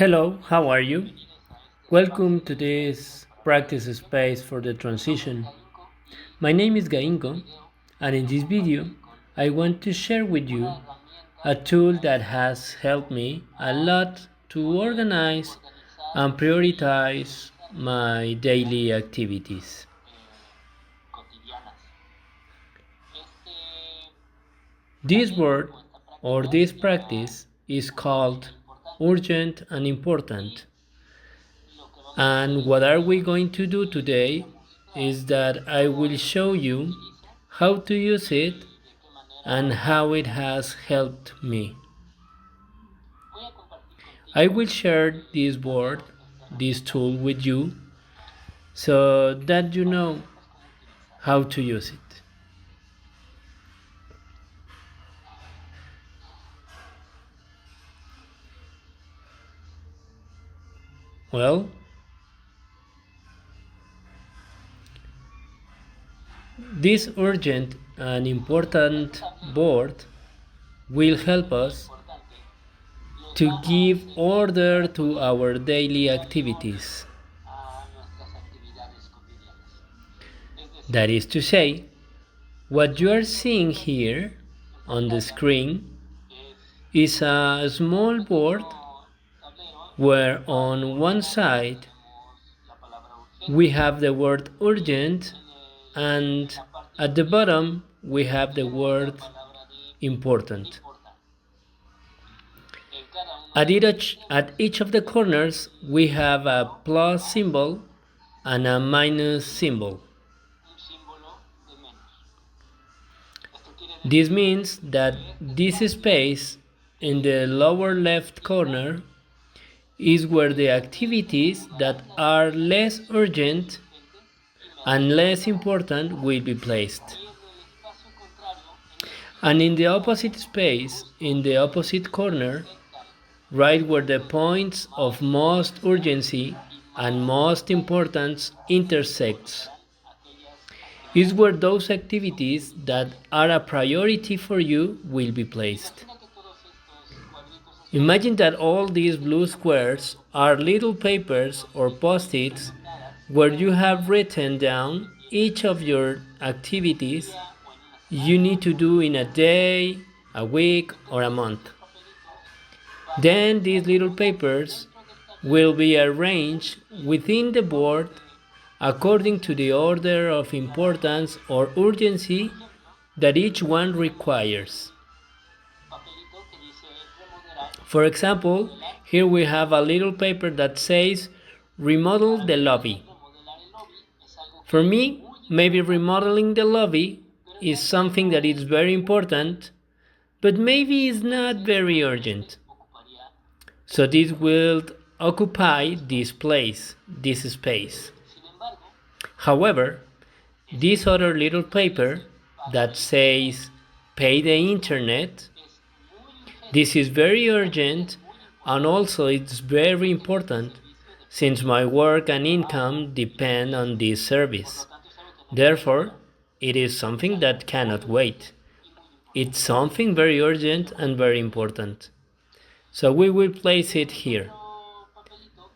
Hello, how are you? Welcome to this practice space for the transition. My name is Gainko, and in this video, I want to share with you a tool that has helped me a lot to organize and prioritize my daily activities. This word or this practice is called urgent and important. And what are we going to do today is that I will show you how to use it and how it has helped me. I will share this board, this tool with you so that you know how to use it. Well, this urgent and important board will help us to give order to our daily activities. That is to say, what you are seeing here on the screen is a small board where on one side we have the word urgent and at the bottom we have the word important. At each of the corners we have a plus symbol and a minus symbol. This means that this space in the lower left corner is where the activities that are less urgent and less important will be placed. And in the opposite space, in the opposite corner, right where the points of most urgency and most importance intersects, is where those activities that are a priority for you will be placed. Imagine that all these blue squares are little papers or post-its where you have written down each of your activities you need to do in a day, a week, or a month. Then these little papers will be arranged within the board according to the order of importance or urgency that each one requires. For example, here we have a little paper that says remodel the lobby. For me, maybe remodeling the lobby is something that is very important, but maybe is not very urgent. So this will occupy this place, this space. However, this other little paper that says pay the internet, this is very urgent and also it's very important since my work and income depend on this service. Therefore, it is something that cannot wait. It's something very urgent and very important. So we will place it here.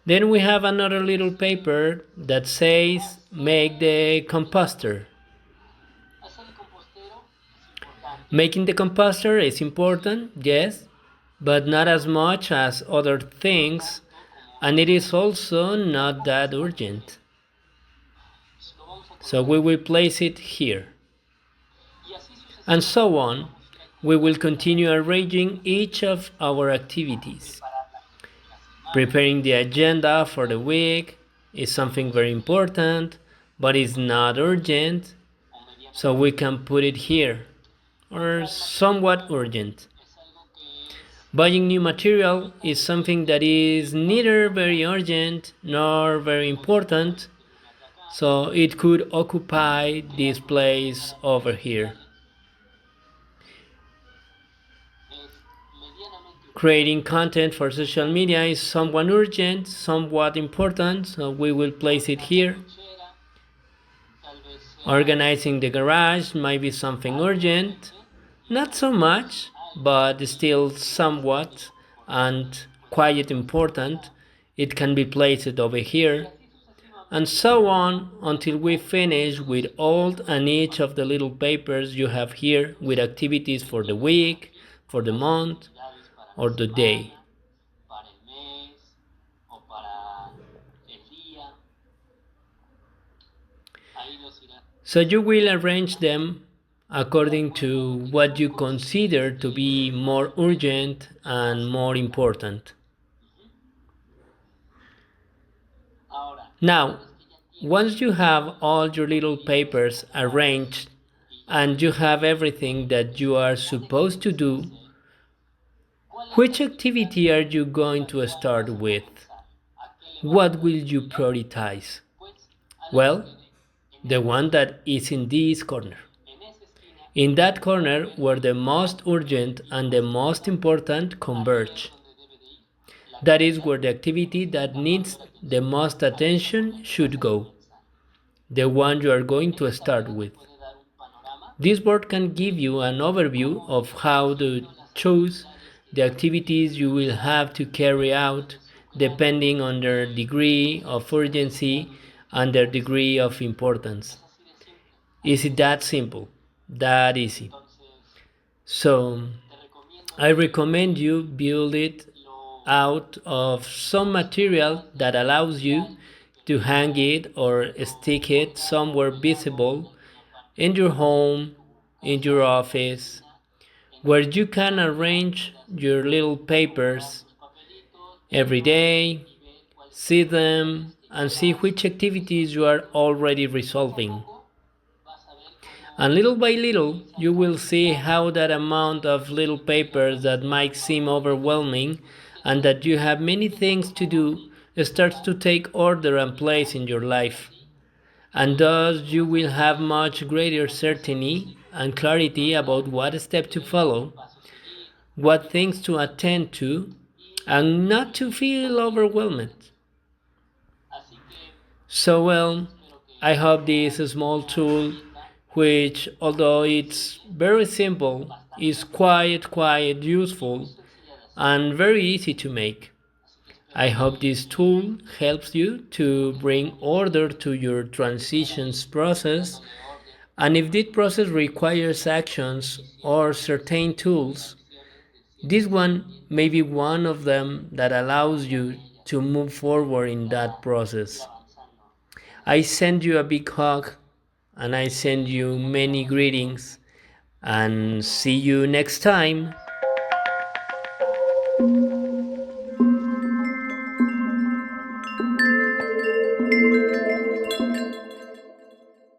Then we have another little paper that says make the composter. Making the composter is important, yes, but not as much as other things, and it is also not that urgent. So we will place it here. And so on, we will continue arranging each of our activities. Preparing the agenda for the week is something very important, but it's not urgent, so we can put it here, or somewhat urgent. Buying new material is something that is neither very urgent nor very important, so it could occupy this place over here. Creating content for social media is somewhat urgent, somewhat important, so we will place it here. Organizing the garage might be something urgent, not so much, but still somewhat and quite important, it can be placed over here, and so on until we finish with all and each of the little papers you have here with activities for the week, for the month, or the day. So you will arrange them according to what you consider to be more urgent and more important. Now, once you have all your little papers arranged and you have everything that you are supposed to do, which activity are you going to start with? What will you prioritize? Well, the one that is in this corner. In that corner where the most urgent and the most important converge. That is where the activity that needs the most attention should go, the one you are going to start with. This board can give you an overview of how to choose the activities you will have to carry out depending on their degree of urgency and their degree of importance. Is it that simple? That easy. So I recommend you build it out of some material that allows you to hang it or stick it somewhere visible in your home, in your office, where you can arrange your little papers every day, see them, and see which activities you are already resolving. And little by little, you will see how that amount of little papers that might seem overwhelming and that you have many things to do starts to take order and place in your life. And thus you will have much greater certainty and clarity about what step to follow, what things to attend to, and not to feel overwhelmed. So well, I hope this small tool, which although it's very simple, is quite useful and very easy to make. I hope this tool helps you to bring order to your transitions process, and if this process requires actions or certain tools, this one may be one of them that allows you to move forward in that process. I send you a big hug and I send you many greetings and see you next time.